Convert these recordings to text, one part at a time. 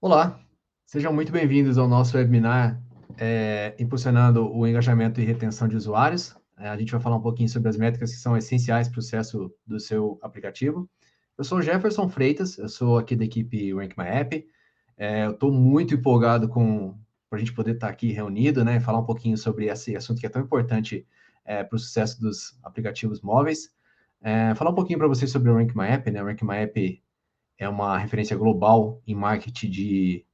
Olá, sejam muito bem-vindos ao nosso webinar Impulsionando o Engajamento e Retenção de Usuários. A gente vai falar um pouquinho sobre as métricas que são essenciais para o sucesso do seu aplicativo. Eu sou o Jefferson Freitas, eu sou aqui da equipe Rank My App. Eu estou muito empolgado para a gente poder estar aqui reunido, né, e falar um pouquinho sobre esse assunto que é tão importante para o sucesso dos aplicativos móveis. Falar um pouquinho para vocês sobre o Rank My App, né? O Rank My App é uma referência global em marketing de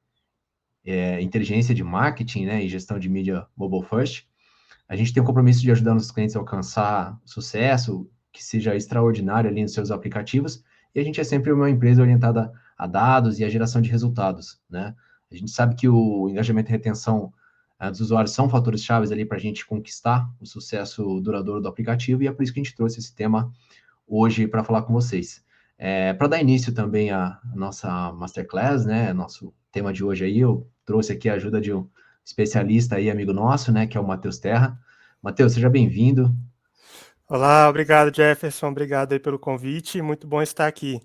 inteligência de marketing, né, e gestão de mídia mobile first. A gente tem o compromisso de ajudar nossos clientes a alcançar sucesso que seja extraordinário ali nos seus aplicativos, e a gente é sempre uma empresa orientada a dados e a geração de resultados, né? A gente sabe que o engajamento e retenção dos usuários são fatores chaves ali para a gente conquistar o sucesso duradouro do aplicativo, e é por isso que a gente trouxe esse tema hoje para falar com vocês. Para dar início também à nossa Masterclass, né, nosso tema de hoje aí, eu trouxe aqui a ajuda de um especialista aí, amigo nosso, né, que é o Matheus Terra. Matheus, seja bem-vindo. Olá, obrigado Jefferson, obrigado aí pelo convite, muito bom estar aqui.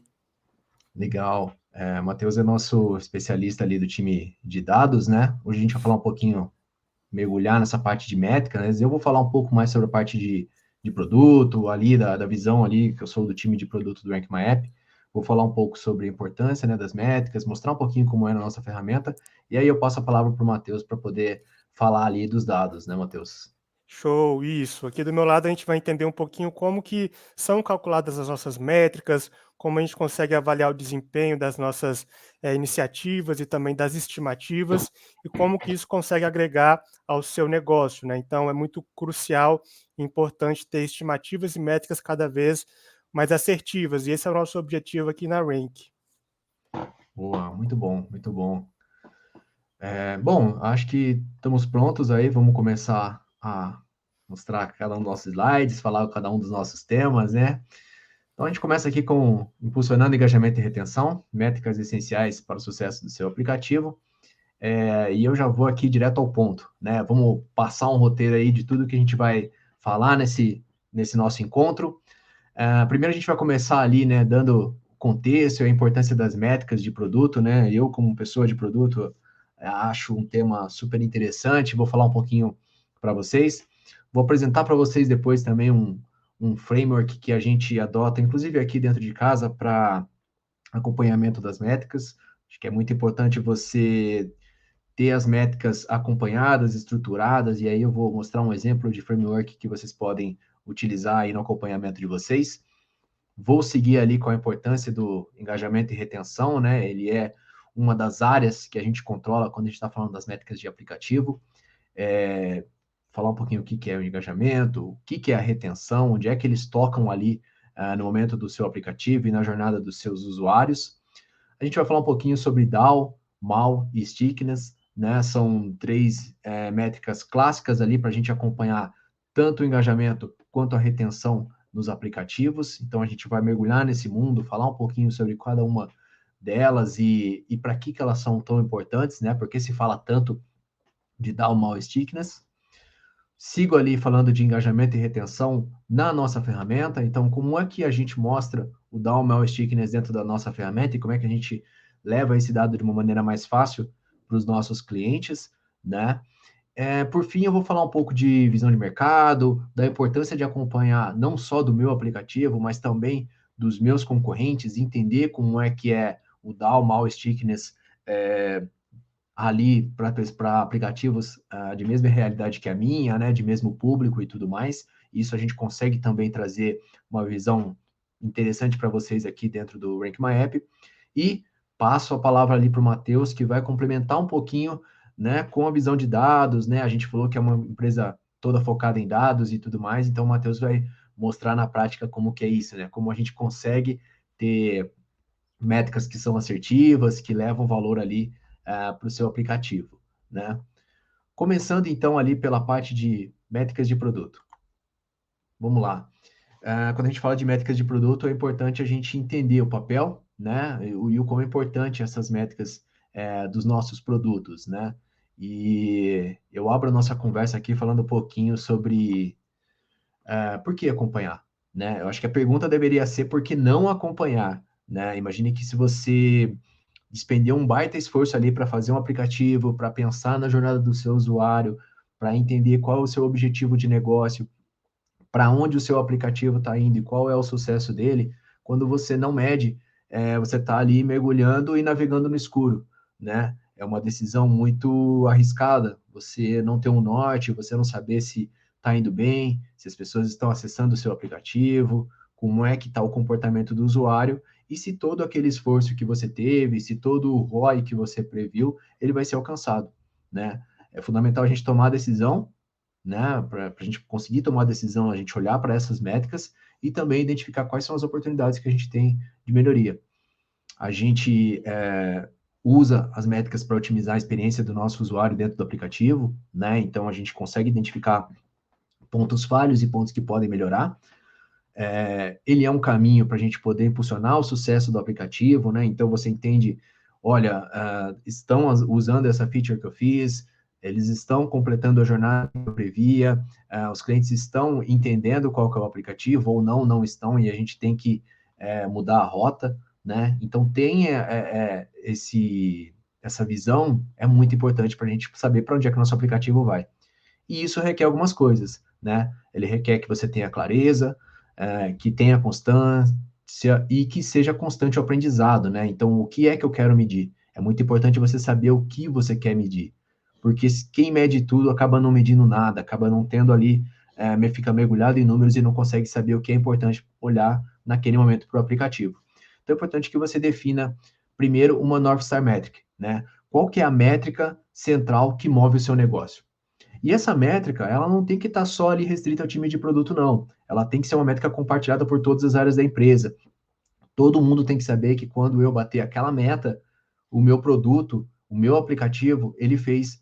Legal. Matheus é nosso especialista ali do time de dados, né? Hoje a gente vai falar um pouquinho, mergulhar nessa parte de métrica, né? Eu vou falar um pouco mais sobre a parte de produto, ali, da visão ali, que eu sou do time de produto do Rank My App. Vou falar um pouco sobre a importância, né, das métricas, mostrar um pouquinho como é a nossa ferramenta, e aí eu passo a palavra para o Matheus para poder falar ali dos dados, né, Matheus? Show, isso. Aqui do meu lado a gente vai entender um pouquinho como que são calculadas as nossas métricas, como a gente consegue avaliar o desempenho das nossas iniciativas e também das estimativas, e como que isso consegue agregar ao seu negócio, né? Então é muito crucial e importante ter estimativas e métricas cada vez mais assertivas, e esse é o nosso objetivo aqui na Rank. Boa, muito bom, muito bom. Bom, acho que estamos prontos aí, vamos começar a mostrar cada um dos nossos slides, falar cada um dos nossos temas, né? Então a gente começa aqui com impulsionando engajamento e retenção, métricas essenciais para o sucesso do seu aplicativo. E eu já vou aqui direto ao ponto, né? Vamos passar um roteiro aí de tudo que a gente vai falar nesse nosso encontro. Primeiro a gente vai começar ali, né, dando contexto e a importância das métricas de produto, né? Eu, como pessoa de produto, acho um tema super interessante. Vou falar um pouquinho para vocês. Vou apresentar para vocês depois também um framework que a gente adota, inclusive aqui dentro de casa, para acompanhamento das métricas. Acho que é muito importante você ter as métricas acompanhadas, estruturadas, e aí eu vou mostrar um exemplo de framework que vocês podem utilizar aí no acompanhamento de vocês. Vou seguir ali com a importância do engajamento e retenção, né? Ele é uma das áreas que a gente controla quando a gente está falando das métricas de aplicativo. Falar um pouquinho o que é o engajamento, o que é a retenção, onde é que eles tocam ali no momento do seu aplicativo e na jornada dos seus usuários. A gente vai falar um pouquinho sobre DAO, MAU e Stickiness, né? São três métricas clássicas ali para a gente acompanhar tanto o engajamento quanto a retenção nos aplicativos. Então a gente vai mergulhar nesse mundo, falar um pouquinho sobre cada uma delas e para que elas são tão importantes, né? Porque se fala tanto de DAO, MAU e Stickiness. Sigo ali falando de engajamento e retenção na nossa ferramenta. Então, como é que a gente mostra o Down Mel Stickiness dentro da nossa ferramenta e como é que a gente leva esse dado de uma maneira mais fácil para os nossos clientes, né? Por fim, eu vou falar um pouco de visão de mercado, da importância de acompanhar não só do meu aplicativo, mas também dos meus concorrentes, entender como é que é o Down Mal Stickiness ali para aplicativos de mesma realidade que a minha, né, de mesmo público e tudo mais. Isso a gente consegue também trazer uma visão interessante para vocês aqui dentro do Rank My App. E passo a palavra ali para o Matheus, que vai complementar um pouquinho, né, com a visão de dados, né? A gente falou que é uma empresa toda focada em dados e tudo mais, então o Matheus vai mostrar na prática como que é isso, né? Como a gente consegue ter métricas que são assertivas, que levam valor ali para o seu aplicativo, né? Começando então ali pela parte de métricas de produto. Vamos lá. Quando a gente fala de métricas de produto, é importante a gente entender o papel, né? E o como é importante essas métricas dos nossos produtos, né? E eu abro a nossa conversa aqui falando um pouquinho sobre por que acompanhar, né? Eu acho que a pergunta deveria ser por que não acompanhar, né? Imagine que se você despender um baita esforço ali para fazer um aplicativo, para pensar na jornada do seu usuário, para entender qual é o seu objetivo de negócio, para onde o seu aplicativo está indo e qual é o sucesso dele, quando você não mede, você está ali mergulhando e navegando no escuro, né? É uma decisão muito arriscada. Você não ter um norte, você não saber se está indo bem, se as pessoas estão acessando o seu aplicativo, como é que está o comportamento do usuário e se todo aquele esforço que você teve, se todo o ROI que você previu, ele vai ser alcançado, né? É fundamental a gente tomar a decisão, né, para a gente conseguir tomar a decisão, a gente olhar para essas métricas e também identificar quais são as oportunidades que a gente tem de melhoria. A gente usa as métricas para otimizar a experiência do nosso usuário dentro do aplicativo, né? Então a gente consegue identificar pontos falhos e pontos que podem melhorar. Ele é um caminho para a gente poder impulsionar o sucesso do aplicativo, né? Então você entende, olha, estão usando essa feature que eu fiz, eles estão completando a jornada que eu previa, os clientes estão entendendo qual que é o aplicativo ou não estão, e a gente tem que mudar a rota, né? Então tem essa visão é muito importante para a gente saber para onde é que o nosso aplicativo vai. E isso requer algumas coisas, né? Ele requer que você tenha clareza, que tenha constância e que seja constante o aprendizado, né? Então, o que é que eu quero medir? É muito importante você saber o que você quer medir, porque quem mede tudo acaba não medindo nada, acaba não tendo ali, fica mergulhado em números e não consegue saber o que é importante olhar naquele momento para o aplicativo. Então, é importante que você defina primeiro uma North Star Metric, né? Qual que é a métrica central que move o seu negócio? E essa métrica, ela não tem que estar só ali restrita ao time de produto, não. Ela tem que ser uma métrica compartilhada por todas as áreas da empresa. Todo mundo tem que saber que quando eu bater aquela meta, o meu produto, o meu aplicativo, ele fez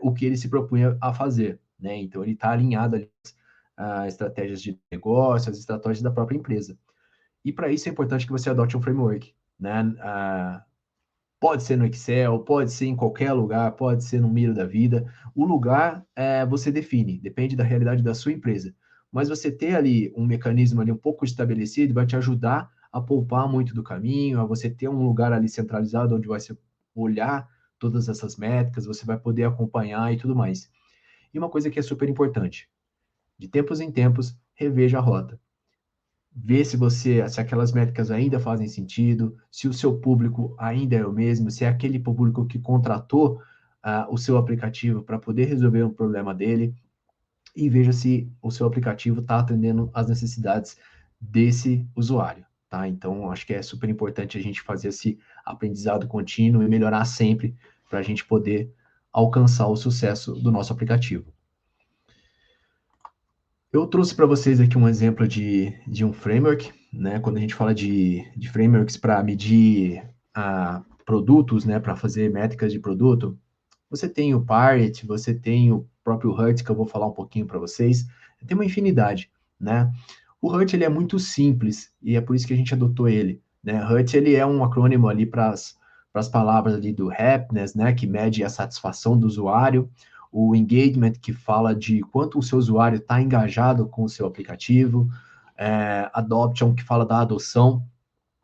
o que ele se propunha a fazer, né? Então, ele está alinhado ali às estratégias de negócio, às estratégias da própria empresa. E para isso é importante que você adote um framework, né? Pode ser no Excel, pode ser em qualquer lugar, pode ser no Miro da vida. O lugar você define, depende da realidade da sua empresa. Mas você ter ali um mecanismo ali um pouco estabelecido vai te ajudar a poupar muito do caminho, a você ter um lugar ali centralizado onde vai se olhar todas essas métricas, você vai poder acompanhar e tudo mais. E uma coisa que é super importante, de tempos em tempos, reveja a rota, ver se aquelas métricas ainda fazem sentido, se o seu público ainda é o mesmo, se é aquele público que contratou o seu aplicativo para poder resolver um problema dele, e veja se o seu aplicativo está atendendo às necessidades desse usuário, tá? Então, acho que é super importante a gente fazer esse aprendizado contínuo e melhorar sempre para a gente poder alcançar o sucesso do nosso aplicativo. Eu trouxe para vocês aqui um exemplo de um framework, né? Quando a gente fala de frameworks para medir produtos, né? Para fazer métricas de produto, você tem o Parrot, você tem o próprio Hut, que eu vou falar um pouquinho para vocês. Tem uma infinidade, né? O Hut ele é muito simples e é por isso que a gente adotou ele, né? Hut ele é um acrônimo ali para as palavras ali do happiness, né? Que mede a satisfação do usuário, o engagement, que fala de quanto o seu usuário está engajado com o seu aplicativo, adoption, que fala da adoção,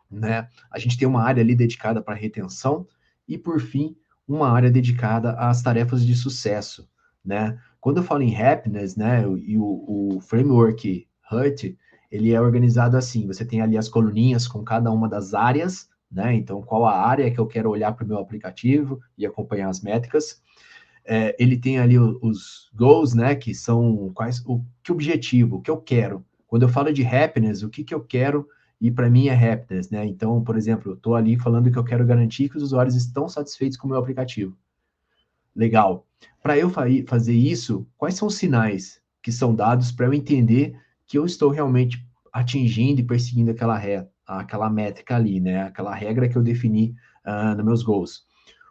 né? A gente tem uma área ali dedicada para retenção e, por fim, uma área dedicada às tarefas de sucesso, né? Quando eu falo em happiness, né, e o framework Hut, ele é organizado assim, você tem ali as coluninhas com cada uma das áreas, né? Então, qual a área que eu quero olhar para o meu aplicativo e acompanhar as métricas. Ele tem ali os goals, né, que são o que objetivo, o que eu quero. Quando eu falo de happiness, o que eu quero e para mim é happiness, né? Então, por exemplo, eu estou ali falando que eu quero garantir que os usuários estão satisfeitos com o meu aplicativo. Legal. Para eu fazer isso, quais são os sinais que são dados para eu entender que eu estou realmente atingindo e perseguindo aquela métrica ali, né? Aquela regra que eu defini nos meus goals.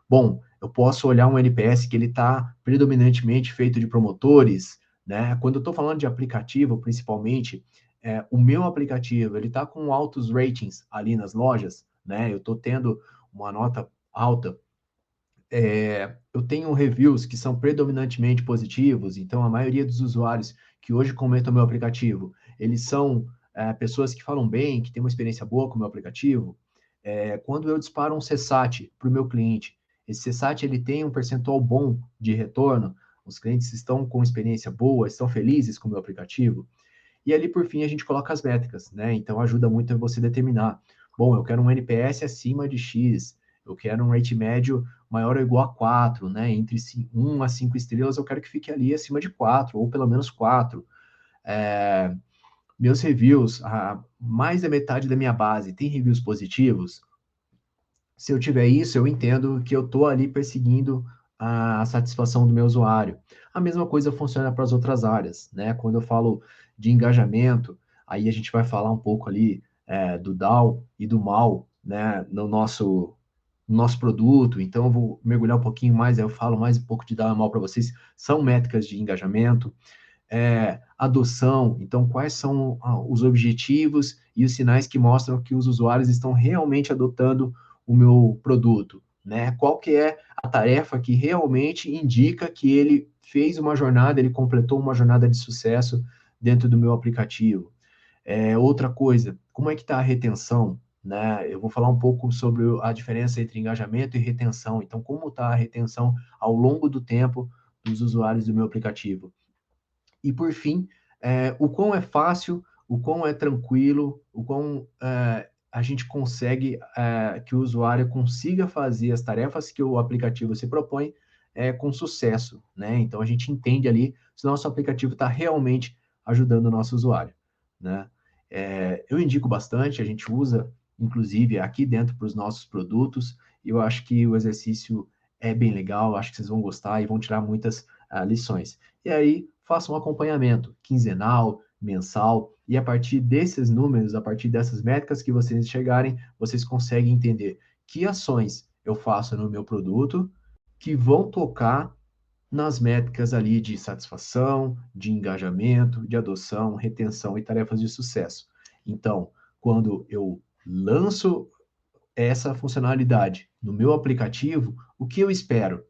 Bom, eu posso olhar um NPS que ele está predominantemente feito de promotores, né? Quando eu estou falando de aplicativo, principalmente, o meu aplicativo ele está com altos ratings ali nas lojas, né? Eu estou tendo uma nota alta. Eu tenho reviews que são predominantemente positivos, então a maioria dos usuários que hoje comentam meu aplicativo, eles são pessoas que falam bem, que têm uma experiência boa com o meu aplicativo. Quando eu disparo um CSAT para o meu cliente, esse CSAT ele tem um percentual bom de retorno, os clientes estão com experiência boa, estão felizes com o meu aplicativo, e ali, por fim, a gente coloca as métricas, né? Então, ajuda muito você determinar. Bom, eu quero um NPS acima de X, eu quero um rate médio maior ou igual a 4, né? Entre 1 a 5 estrelas, eu quero que fique ali acima de 4, ou pelo menos 4. Meus reviews, mais da metade da minha base tem reviews positivos. Se eu tiver isso, eu entendo que eu estou ali perseguindo a satisfação do meu usuário. A mesma coisa funciona para as outras áreas, né? Quando eu falo de engajamento, aí a gente vai falar um pouco ali do DAO e do MAU, né? No nosso produto. Então, eu vou mergulhar um pouquinho mais, aí eu falo mais um pouco de DAO e MAU para vocês. São métricas de engajamento, adoção. Então, quais são os objetivos e os sinais que mostram que os usuários estão realmente adotando o meu produto, né? Qual que é a tarefa que realmente indica que ele fez uma jornada, ele completou uma jornada de sucesso dentro do meu aplicativo. Outra coisa, como é que está a retenção, né? Eu vou falar um pouco sobre a diferença entre engajamento e retenção. Então, como está a retenção ao longo do tempo dos usuários do meu aplicativo? E, por fim, o quão é fácil, o quão é tranquilo, o quão a gente consegue que o usuário consiga fazer as tarefas que o aplicativo se propõe com sucesso, né? Então, a gente entende ali se o nosso aplicativo está realmente ajudando o nosso usuário, né? Eu indico bastante, a gente usa, inclusive, aqui dentro para os nossos produtos, e eu acho que o exercício é bem legal, acho que vocês vão gostar e vão tirar muitas lições. E aí, faça um acompanhamento quinzenal, mensal, e a partir desses números, a partir dessas métricas que vocês chegarem, vocês conseguem entender que ações eu faço no meu produto que vão tocar nas métricas ali de satisfação, de engajamento, de adoção, retenção e tarefas de sucesso. Então, quando eu lanço essa funcionalidade no meu aplicativo, o que eu espero?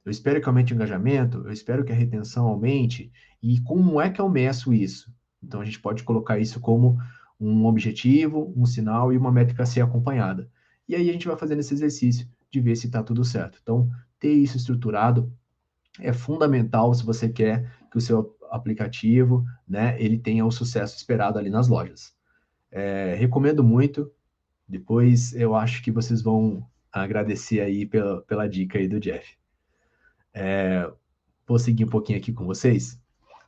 Eu espero que aumente o engajamento, eu espero que a retenção aumente, e como é que eu meço isso? Então, a gente pode colocar isso como um objetivo, um sinal e uma métrica a ser acompanhada. E aí a gente vai fazendo esse exercício de ver se está tudo certo. Então, ter isso estruturado é fundamental se você quer que o seu aplicativo, né, ele tenha o sucesso esperado ali nas lojas. Recomendo muito. Depois eu acho que vocês vão agradecer aí pela dica aí do Jeff. Vou seguir um pouquinho aqui com vocês,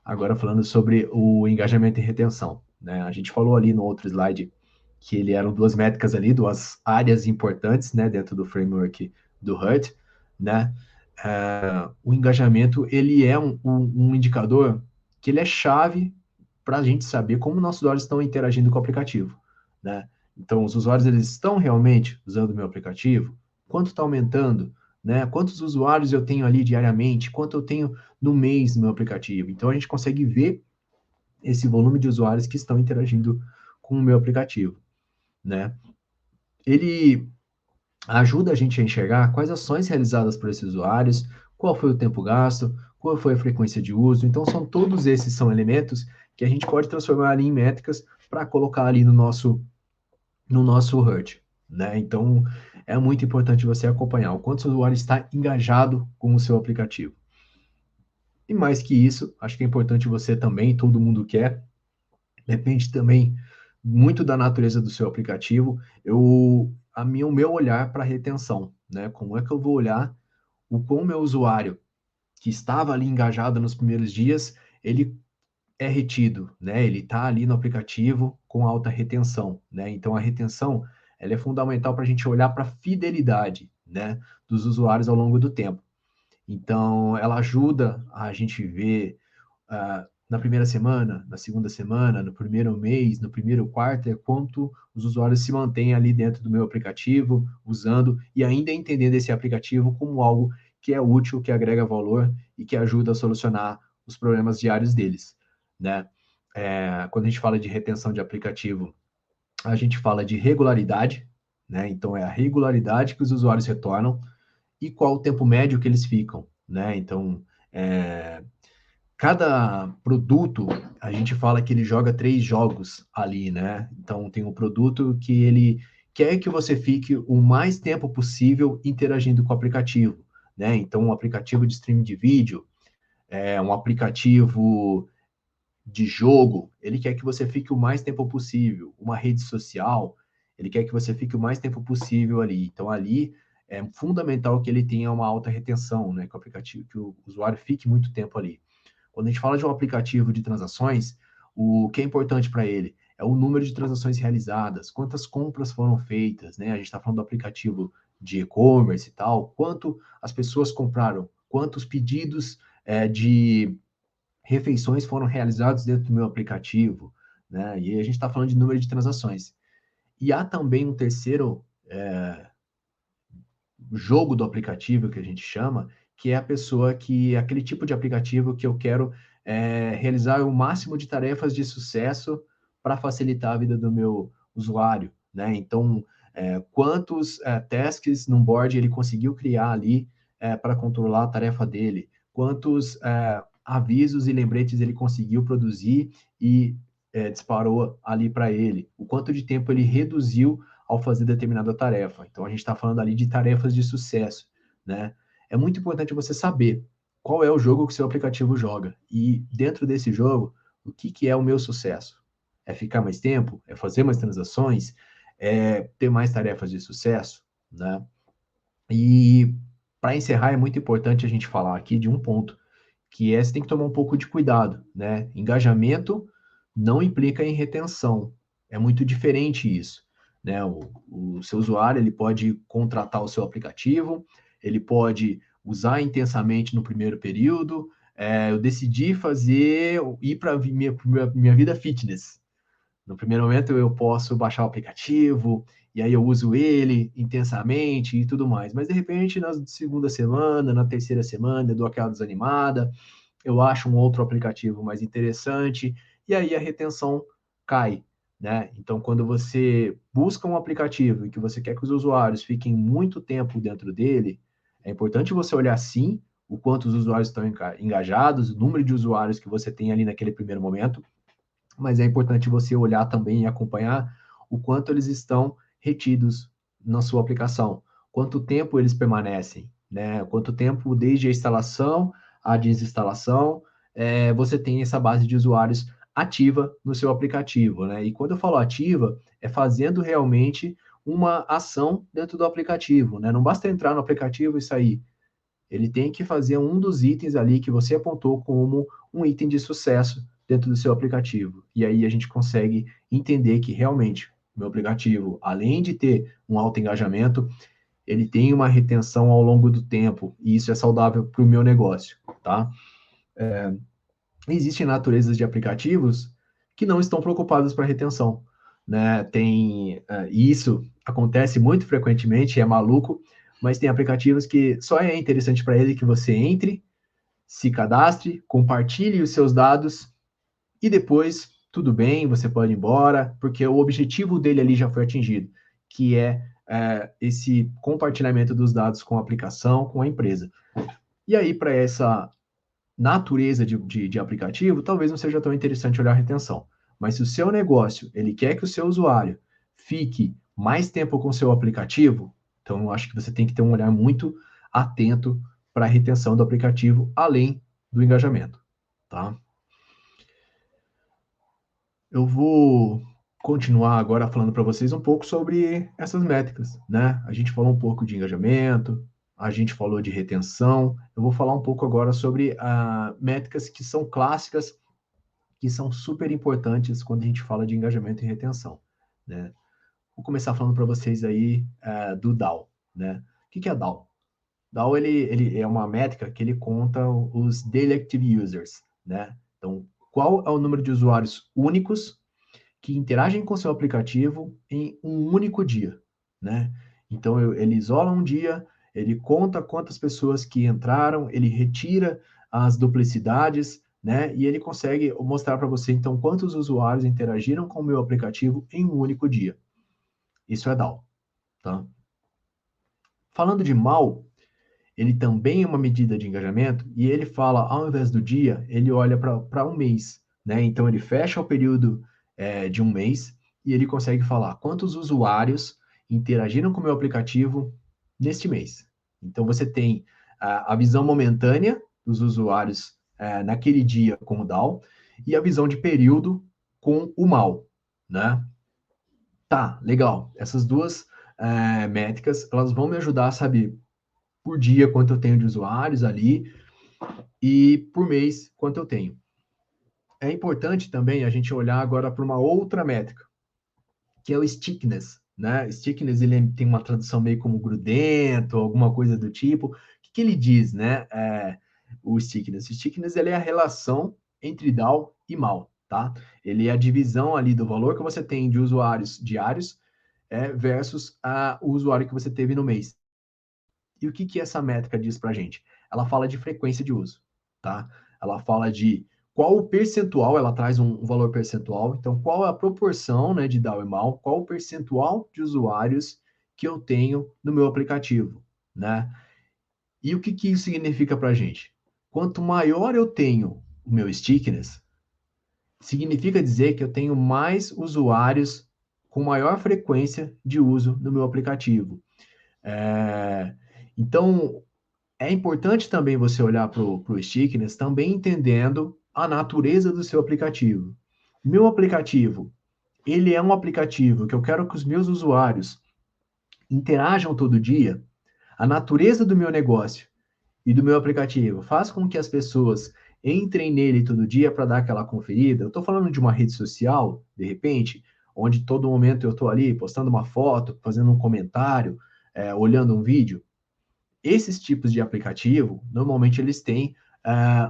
agora falando sobre o engajamento e retenção, né? A gente falou ali no outro slide que ele eram duas métricas ali, duas áreas importantes, né, dentro do framework do HUD, né? O engajamento, ele é um indicador que ele é chave para a gente saber como nossos usuários estão interagindo com o aplicativo, né? Então, os usuários, eles estão realmente usando o meu aplicativo? Quanto está aumentando? Né? Quantos usuários eu tenho ali diariamente? Quanto eu tenho no mês no meu aplicativo? Então, a gente consegue ver esse volume de usuários que estão interagindo com o meu aplicativo, né? Ele ajuda a gente a enxergar quais ações realizadas por esses usuários, qual foi o tempo gasto, qual foi a frequência de uso. Então, todos esses são elementos que a gente pode transformar ali em métricas para colocar ali no nosso HUD, né? Então, é muito importante você acompanhar o quanto o usuário está engajado com o seu aplicativo. E mais que isso, acho que é importante você também, todo mundo quer, depende também muito da natureza do seu aplicativo, o meu olhar para a retenção, né? Como é que eu vou olhar o quão meu usuário que estava ali engajado nos primeiros dias, ele é retido, né? Ele está ali no aplicativo com alta retenção, né? Então a retenção ela é fundamental para a gente olhar para a fidelidade, né, dos usuários ao longo do tempo. Então ela ajuda a gente ver na primeira semana, na segunda semana, no primeiro mês, no primeiro quarto, quanto os usuários se mantêm ali dentro do meu aplicativo, usando e ainda entendendo esse aplicativo como algo que é útil, que agrega valor e que ajuda a solucionar os problemas diários deles, né? Quando a gente fala de retenção de aplicativo, a gente fala de regularidade, né? Então, é a regularidade que os usuários retornam e qual o tempo médio que eles ficam, né? Então, cada produto, a gente fala que ele joga 3 jogos ali, né? Então, tem um produto que ele quer que você fique o mais tempo possível interagindo com o aplicativo, né? Então, um aplicativo de streaming de vídeo, um aplicativo de jogo, ele quer que você fique o mais tempo possível. Uma rede social, ele quer que você fique o mais tempo possível ali. Então, ali é fundamental que ele tenha uma alta retenção, né? Que o aplicativo, que o usuário fique muito tempo ali. Quando a gente fala de um aplicativo de transações, o que é importante para ele é o número de transações realizadas, quantas compras foram feitas, né? A gente está falando do aplicativo de e-commerce e tal, quanto as pessoas compraram, quantos pedidos de refeições foram realizados dentro do meu aplicativo, né? E a gente está falando de número de transações. E há também um terceiro jogo do aplicativo que a gente chama, que é a pessoa que, aquele tipo de aplicativo que eu quero realizar o máximo de tarefas de sucesso para facilitar a vida do meu usuário, né? Então, quantos tasks num board ele conseguiu criar ali para controlar a tarefa dele? Quantos avisos e lembretes ele conseguiu produzir e disparou ali para ele? O quanto de tempo ele reduziu ao fazer determinada tarefa. Então, a gente está falando ali de tarefas de sucesso, né? É muito importante você saber qual é o jogo que o seu aplicativo joga. E dentro desse jogo, o que é o meu sucesso? É ficar mais tempo? É fazer mais transações? É ter mais tarefas de sucesso? Né? E para encerrar, é muito importante a gente falar aqui de um ponto, que é você tem que tomar um pouco de cuidado, né? Engajamento não implica em retenção. É muito diferente isso, né? O seu usuário ele pode contratar o seu aplicativo, ele pode usar intensamente no primeiro período. Eu decidi ir para minha vida fitness. No primeiro momento eu posso baixar o aplicativo, e aí eu uso ele intensamente e tudo mais. Mas de repente, na segunda semana, na terceira semana, eu dou aquela desanimada, eu acho um outro aplicativo mais interessante, e aí a retenção cai, né? Então, quando você busca um aplicativo e que você quer que os usuários fiquem muito tempo dentro dele, é importante você olhar sim o quanto os usuários estão engajados, o número de usuários que você tem ali naquele primeiro momento, mas é importante você olhar também e acompanhar o quanto eles estão retidos na sua aplicação, quanto tempo eles permanecem, né? Quanto tempo desde a instalação à desinstalação você tem essa base de usuários ativa no seu aplicativo, né? E quando eu falo ativa, é fazendo realmente uma ação dentro do aplicativo, né? Não basta entrar no aplicativo e sair. Ele tem que fazer um dos itens ali que você apontou como um item de sucesso dentro do seu aplicativo. E aí a gente consegue entender que realmente o meu aplicativo, além de ter um alto engajamento, ele tem uma retenção ao longo do tempo, e isso é saudável para o meu negócio, tá? Existem naturezas de aplicativos que não estão preocupados para retenção, né? E isso acontece muito frequentemente, é maluco, mas tem aplicativos que só é interessante para ele que você entre, se cadastre, compartilhe os seus dados e depois tudo bem, você pode ir embora, porque o objetivo dele ali já foi atingido, que é esse compartilhamento dos dados com a aplicação, com a empresa. E aí, para essa natureza de aplicativo, talvez não seja tão interessante olhar a retenção. Mas se o seu negócio ele quer que o seu usuário fique mais tempo com o seu aplicativo, então eu acho que você tem que ter um olhar muito atento para a retenção do aplicativo, além do engajamento, tá? Eu vou continuar agora falando para vocês um pouco sobre essas métricas, né? A gente falou um pouco de engajamento, a gente falou de retenção. Eu vou falar um pouco agora sobre métricas que são clássicas, que são super importantes quando a gente fala de engajamento e retenção, né? Vou começar falando para vocês aí do DAO, né? O que é DAO? DAO ele é uma métrica que ele conta os Daily Active Users, né? Então, qual é o número de usuários únicos que interagem com seu aplicativo em um único dia, né? Então, ele isola um dia, ele conta quantas pessoas que entraram, ele retira as duplicidades, né? E ele consegue mostrar para você, então, quantos usuários interagiram com o meu aplicativo em um único dia. Isso é DAO, tá? Falando de mal, ele também é uma medida de engajamento e ele fala, ao invés do dia, ele olha para um mês, né? Então, ele fecha o período de um mês e ele consegue falar quantos usuários interagiram com o meu aplicativo neste mês. Então, você tem a visão momentânea dos usuários naquele dia com o DAO e a visão de período com o MAU, né? Tá, legal. Essas duas métricas, elas vão me ajudar a saber por dia quanto eu tenho de usuários ali e por mês quanto eu tenho. É importante também a gente olhar agora para uma outra métrica, que é o stickiness, né? Stickiness, tem uma tradução meio como grudento, alguma coisa do tipo. O que ele diz, né? O stickiness. O stickiness, ele é a relação entre DAO e MAU, tá? Ele é a divisão ali do valor que você tem de usuários diários versus o usuário que você teve no mês. E o que essa métrica diz para a gente? Ela fala de frequência de uso, tá? Ela fala de qual o percentual, ela traz um valor percentual, então qual é a proporção, né, de DAO e MAU, qual o percentual de usuários que eu tenho no meu aplicativo, né? E o que isso significa para a gente? Quanto maior eu tenho o meu stickiness, significa dizer que eu tenho mais usuários com maior frequência de uso no meu aplicativo. Então, é importante também você olhar para o Stickness, também entendendo a natureza do seu aplicativo. Meu aplicativo, ele é um aplicativo que eu quero que os meus usuários interajam todo dia. A natureza do meu negócio e do meu aplicativo faz com que as pessoas entrem nele todo dia para dar aquela conferida. Eu estou falando de uma rede social, de repente, onde todo momento eu estou ali postando uma foto, fazendo um comentário, olhando um vídeo. Esses tipos de aplicativo, normalmente eles têm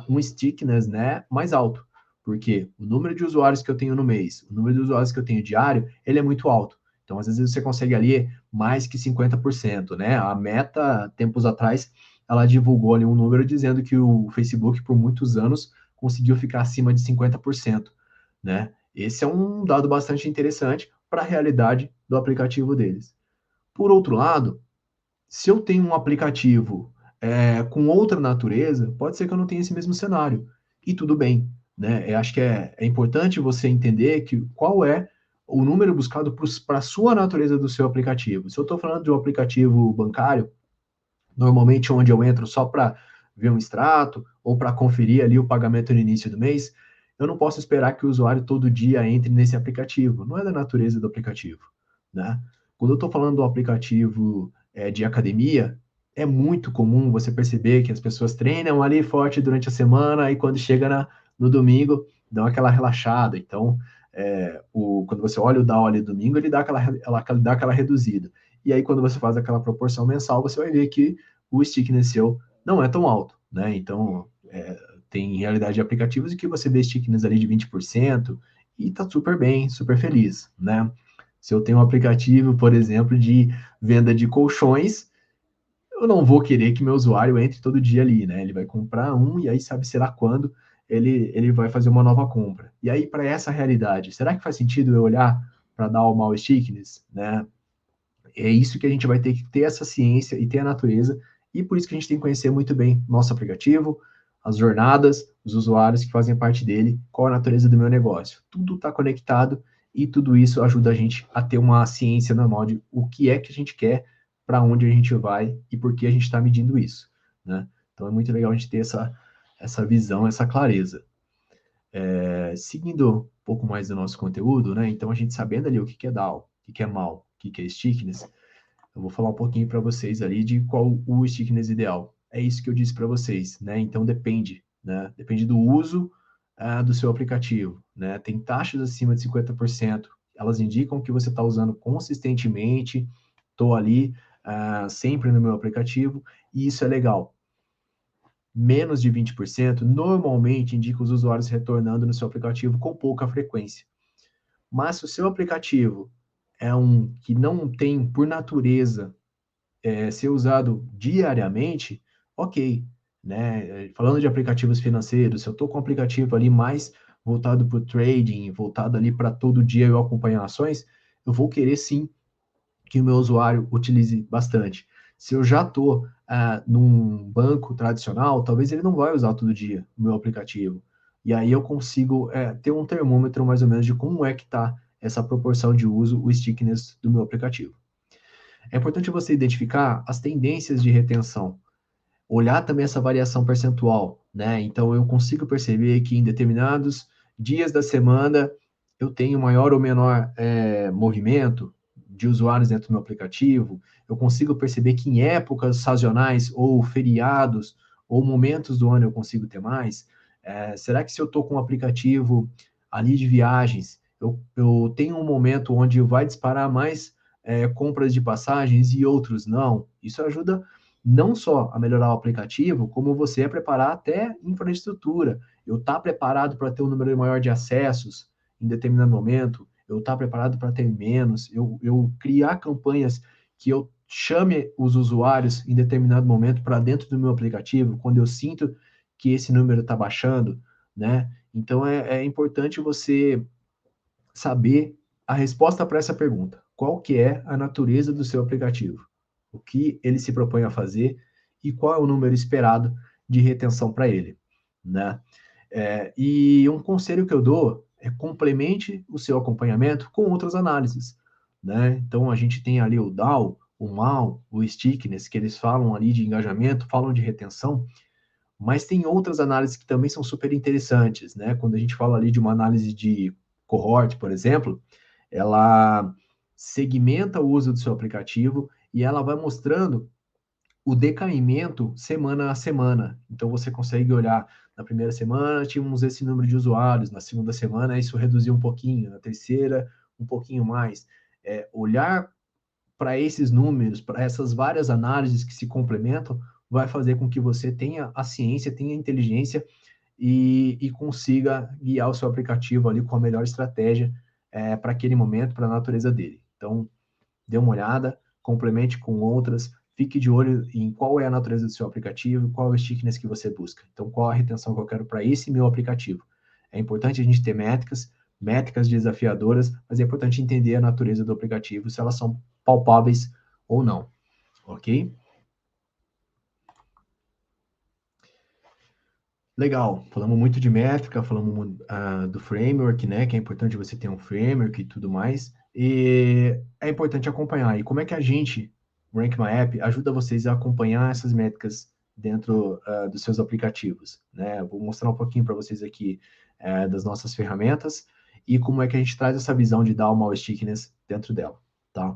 um stickiness, né, mais alto, porque o número de usuários que eu tenho no mês, o número de usuários que eu tenho diário, ele é muito alto. Então, às vezes você consegue ali mais que 50%, né? A Meta, tempos atrás, ela divulgou ali um número dizendo que o Facebook, por muitos anos, conseguiu ficar acima de 50%, né? Esse é um dado bastante interessante para a realidade do aplicativo deles. Por outro lado, se eu tenho um aplicativo com outra natureza, pode ser que eu não tenha esse mesmo cenário. E tudo bem, né? Eu acho que é importante você entender que qual é o número buscado para a sua natureza do seu aplicativo. Se eu estou falando de um aplicativo bancário, normalmente onde eu entro só para ver um extrato ou para conferir ali o pagamento no início do mês, eu não posso esperar que o usuário todo dia entre nesse aplicativo. Não é da natureza do aplicativo, né? Quando eu estou falando do aplicativo de academia, é muito comum você perceber que as pessoas treinam ali forte durante a semana e quando chega no domingo, dão aquela relaxada. Então, quando você olha o DAO ali domingo, ele dá aquela reduzida. E aí, quando você faz aquela proporção mensal, você vai ver que o stickiness seu não é tão alto, né? Então, tem realidade de aplicativos em que você vê stickiness ali de 20% e tá super bem, super feliz, né? Se eu tenho um aplicativo, por exemplo, de venda de colchões, eu não vou querer que meu usuário entre todo dia ali, né? Ele vai comprar um e aí sabe será quando ele vai fazer uma nova compra. E aí, para essa realidade, será que faz sentido eu olhar para dar o mal stickiness, né? É isso que a gente vai ter que ter essa ciência e ter a natureza, e por isso que a gente tem que conhecer muito bem nosso aplicativo, as jornadas, os usuários que fazem parte dele, qual a natureza do meu negócio. Tudo está conectado e tudo isso ajuda a gente a ter uma ciência normal de o que é que a gente quer, para onde a gente vai e por que a gente está medindo isso, né? Então é muito legal a gente ter essa visão, essa clareza. Seguindo um pouco mais do nosso conteúdo, né? Então a gente sabendo ali o que é DAO, o que é MAU, o que é stickiness, eu vou falar um pouquinho para vocês ali de qual o stickiness ideal. É isso que eu disse para vocês, né? Então depende, né? Depende do uso do seu aplicativo, né? Tem taxas acima de 50%, elas indicam que você está usando consistentemente, estou ali sempre no meu aplicativo, e isso é legal. Menos de 20% normalmente indica os usuários retornando no seu aplicativo com pouca frequência. Mas se o seu aplicativo é um que não tem, por natureza, ser usado diariamente, ok, né? Falando de aplicativos financeiros, se eu estou com um aplicativo ali mais voltado para o trading, voltado ali para todo dia eu acompanhar ações, eu vou querer sim que o meu usuário utilize bastante. Se eu já estou num banco tradicional, talvez ele não vai usar todo dia o meu aplicativo. E aí eu consigo ter um termômetro mais ou menos de como é que está essa proporção de uso, o stickiness do meu aplicativo. É importante você identificar as tendências de retenção, olhar também essa variação percentual, né? Então, eu consigo perceber que em determinados dias da semana eu tenho maior ou menor movimento de usuários dentro do meu aplicativo. Eu consigo perceber que em épocas sazonais ou feriados ou momentos do ano eu consigo ter mais. Será que se eu estou com um aplicativo ali de viagens, eu tenho um momento onde vai disparar mais compras de passagens e outros não? Isso ajuda não só a melhorar o aplicativo, como você a preparar até infraestrutura. Eu estar preparado para ter um número maior de acessos em determinado momento, eu estar preparado para ter menos, eu criar campanhas que eu chame os usuários em determinado momento para dentro do meu aplicativo, quando eu sinto que esse número está baixando, né? Então é importante você saber a resposta para essa pergunta. Qual que é a natureza do seu aplicativo? O que ele se propõe a fazer e qual é o número esperado de retenção para ele, né? E um conselho que eu dou é complemente o seu acompanhamento com outras análises, né? Então a gente tem ali o DAO, o MAU, o Stickiness, que eles falam ali de engajamento, falam de retenção, mas tem outras análises que também são super interessantes, né? Quando a gente fala ali de uma análise de cohort, por exemplo, ela segmenta o uso do seu aplicativo e ela vai mostrando o decaimento semana a semana. Então você consegue olhar, na primeira semana tínhamos esse número de usuários, na segunda semana isso reduziu um pouquinho, na terceira um pouquinho mais. Olhar para esses números, para essas várias análises que se complementam, vai fazer com que você tenha a ciência, tenha a inteligência e consiga guiar o seu aplicativo ali com a melhor estratégia para aquele momento, para a natureza dele. Então, dê uma olhada, complemente com outras, fique de olho em qual é a natureza do seu aplicativo, qual é o stickiness que você busca. Então, qual a retenção que eu quero para esse meu aplicativo. É importante a gente ter métricas desafiadoras, mas é importante entender a natureza do aplicativo, se elas são palpáveis ou não, ok? Legal, falamos muito de métrica, falamos do framework, né, que é importante você ter um framework e tudo mais, e é importante acompanhar. E como é que a gente, o Rank My App, ajuda vocês a acompanhar essas métricas dentro dos seus aplicativos, né? Vou mostrar um pouquinho para vocês aqui das nossas ferramentas e como é que a gente traz essa visão de dar uma stickiness dentro dela, tá?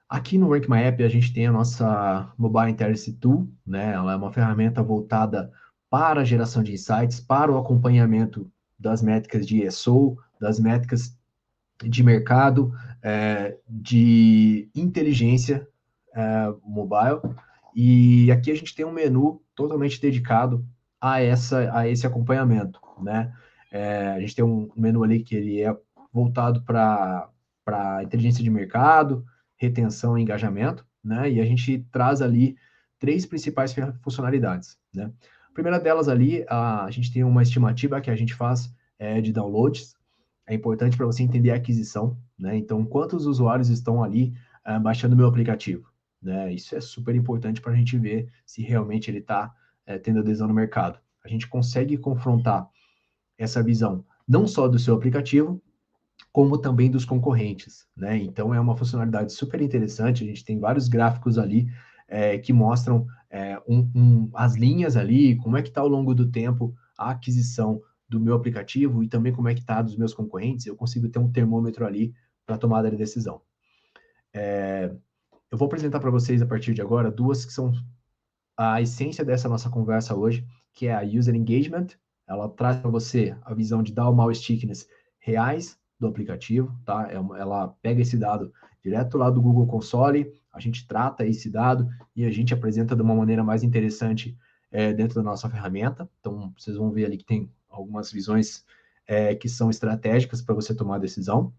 Aqui no Rank My App a gente tem a nossa Mobile Intelligence Tool, né? Ela é uma ferramenta voltada para a geração de insights, para o acompanhamento das métricas de ESO, das métricas de mercado, de inteligência mobile. E aqui a gente tem um menu totalmente dedicado a esse acompanhamento, né? A gente tem um menu ali que ele é voltado para inteligência de mercado, retenção e engajamento, né? E a gente traz ali três principais funcionalidades, né? A primeira delas ali, a gente tem uma estimativa que a gente faz de downloads. É importante para você entender a aquisição, né? Então, quantos usuários estão ali baixando o meu aplicativo, né? Isso é super importante para a gente ver se realmente ele está tendo adesão no mercado. A gente consegue confrontar essa visão não só do seu aplicativo, como também dos concorrentes, né? Então é uma funcionalidade super interessante. A gente tem vários gráficos ali que mostram as linhas ali, como é que está ao longo do tempo a aquisição do meu aplicativo e também como é que está dos meus concorrentes. Eu consigo ter um termômetro ali para tomada de decisão. Eu vou apresentar para vocês a partir de agora duas que são a essência dessa nossa conversa hoje, que é a User Engagement. Ela traz para você a visão de dar o mau stickiness reais do aplicativo, tá? Ela pega esse dado direto lá do Google Console, a gente trata esse dado e a gente apresenta de uma maneira mais interessante dentro da nossa ferramenta. Então, vocês vão ver ali que tem algumas visões que são estratégicas para você tomar a decisão.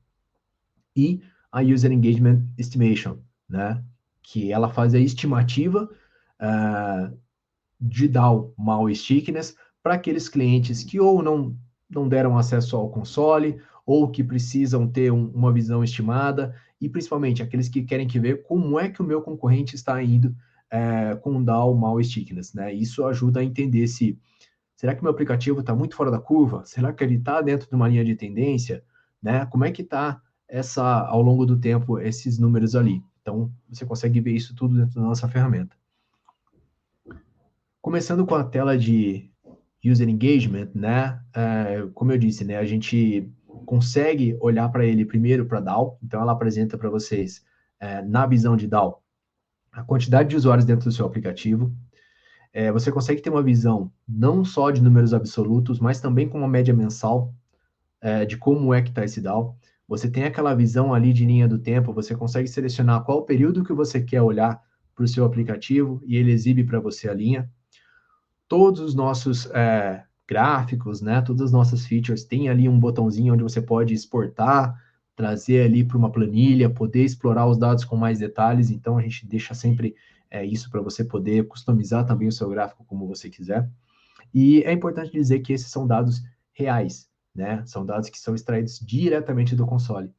E a User Engagement Estimation, né? Que ela faz a estimativa de DAO mal stickiness para aqueles clientes que ou não deram acesso ao console, ou que precisam ter uma visão estimada, e principalmente aqueles que querem ver como é que o meu concorrente está indo com o DAO mal stickiness, né? Isso ajuda a entender se será que meu aplicativo está muito fora da curva? Será que ele está dentro de uma linha de tendência? Né? Como é que está ao longo do tempo, esses números ali. Então, você consegue ver isso tudo dentro da nossa ferramenta. Começando com a tela de User Engagement, né? Como eu disse, né? A gente consegue olhar para ele primeiro para DAO, então ela apresenta para vocês, na visão de DAO, a quantidade de usuários dentro do seu aplicativo. Você consegue ter uma visão não só de números absolutos, mas também com uma média mensal de como é que está esse DAO. Você tem aquela visão ali de linha do tempo, você consegue selecionar qual o período que você quer olhar para o seu aplicativo e ele exibe para você a linha. Todos os nossos gráficos, né, todas as nossas features, tem ali um botãozinho onde você pode exportar, trazer ali para uma planilha, poder explorar os dados com mais detalhes, então a gente deixa sempre isso para você poder customizar também o seu gráfico como você quiser. E é importante dizer que esses são dados reais, né? São dados que são extraídos diretamente do console.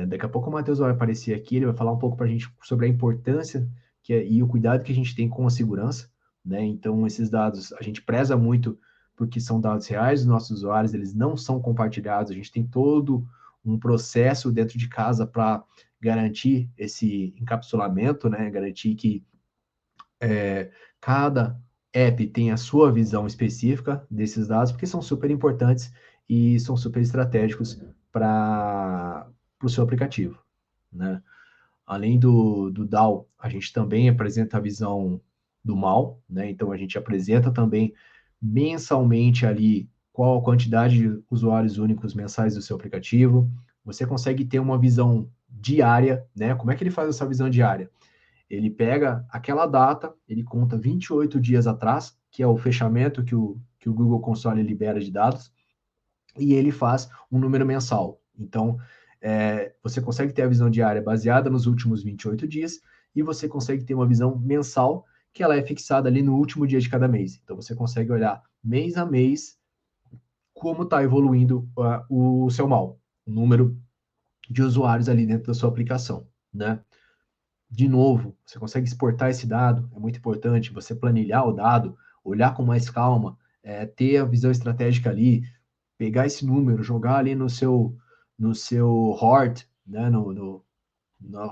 Daqui a pouco o Matheus vai aparecer aqui, ele vai falar um pouco para a gente sobre a importância e o cuidado que a gente tem com a segurança, né? Então, esses dados a gente preza muito porque são dados reais dos nossos usuários, eles não são compartilhados, a gente tem todo um processo dentro de casa para garantir esse encapsulamento, né? Garantir que cada app tem a sua visão específica desses dados, porque são super importantes e são super estratégicos para o seu aplicativo, né? Além do DAO, a gente também apresenta a visão do mal, né? Então a gente apresenta também mensalmente ali qual a quantidade de usuários únicos mensais do seu aplicativo. Você consegue ter uma visão diária, né? Como é que ele faz essa visão diária? Ele pega aquela data, ele conta 28 dias atrás, que é o fechamento que o Google Console libera de dados, e ele faz um número mensal. Então, você consegue ter a visão diária baseada nos últimos 28 dias, e você consegue ter uma visão mensal, que ela é fixada ali no último dia de cada mês. Então, você consegue olhar mês a mês como está evoluindo o seu mal, o número de usuários ali dentro da sua aplicação, né? De novo, você consegue exportar esse dado, é muito importante, você planilhar o dado, olhar com mais calma, ter a visão estratégica ali, pegar esse número, jogar ali no seu Hort, né, no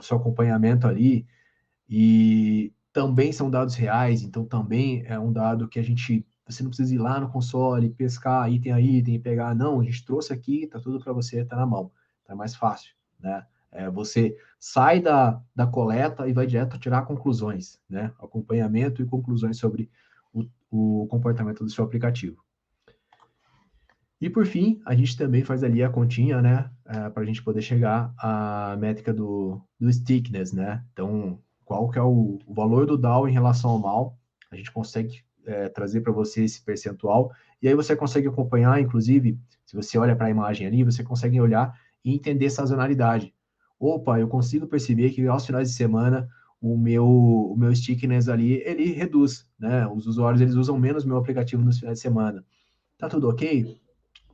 seu acompanhamento ali, e também são dados reais, então também é um dado que você não precisa ir lá no console, pescar item a item, pegar, não, a gente trouxe aqui, tá tudo para você, tá na mão, tá mais fácil, né? Você sai da coleta e vai direto tirar conclusões, né? Acompanhamento e conclusões sobre o comportamento do seu aplicativo. E por fim, a gente também faz ali a continha, né? Para a gente poder chegar à métrica do stickiness, né? Então, qual que é o valor do DAO em relação ao mal? A gente consegue trazer para você esse percentual. E aí você consegue acompanhar, inclusive, se você olha para a imagem ali, você consegue olhar e entender sazonalidade. Opa, eu consigo perceber que aos finais de semana o meu stickiness ali, ele reduz, né? Os usuários, eles usam menos meu aplicativo nos finais de semana. Tá tudo ok?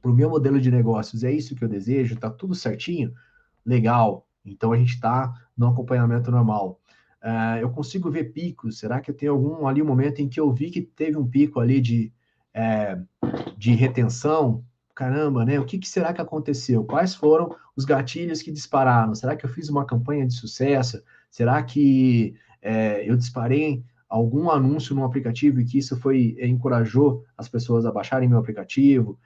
Para o meu modelo de negócios, é isso que eu desejo? Tá tudo certinho? Legal. Então a gente está no acompanhamento normal. Eu consigo ver picos? Será que eu tenho algum ali um momento em que eu vi que teve um pico ali de retenção? Caramba, né? O que será que aconteceu? Quais foram os gatilhos que dispararam? Será que eu fiz uma campanha de sucesso? Será que eu disparei algum anúncio no aplicativo e que isso encorajou as pessoas a baixarem meu aplicativo,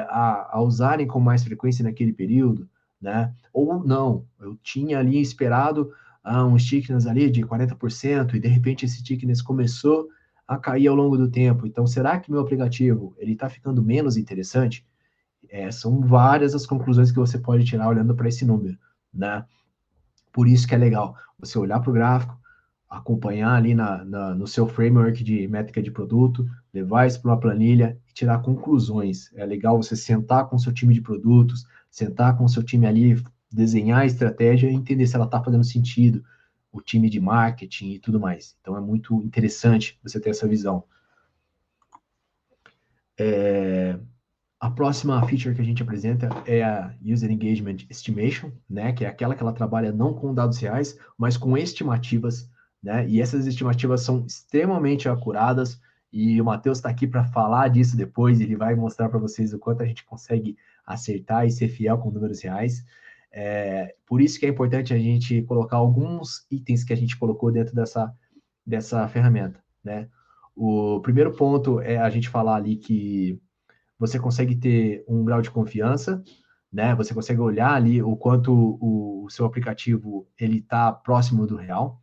a usarem com mais frequência naquele período, né? Ou não, eu tinha ali esperado um stickiness ali de 40% e de repente esse stickiness começou a cair ao longo do tempo. Então, será que meu aplicativo ele está ficando menos interessante? São várias as conclusões que você pode tirar olhando para esse número, né? Por isso que é legal você olhar para o gráfico, acompanhar ali no seu framework de métrica de produto, levar isso para uma planilha e tirar conclusões. É legal você sentar com o seu time de produtos, sentar com o seu time ali, desenhar a estratégia e entender se ela está fazendo sentido, o time de marketing e tudo mais. Então é muito interessante você ter essa visão. A próxima feature que a gente apresenta é a User Engagement Estimation, né, que é aquela que ela trabalha não com dados reais, mas com estimativas, né, e essas estimativas são extremamente acuradas, e o Matheus está aqui para falar disso depois, ele vai mostrar para vocês o quanto a gente consegue acertar e ser fiel com números reais. Por isso que é importante a gente colocar alguns itens que a gente colocou dentro dessa ferramenta, né? O primeiro ponto é a gente falar ali que você consegue ter um grau de confiança, né? Você consegue olhar ali o quanto o seu aplicativo ele está próximo do real.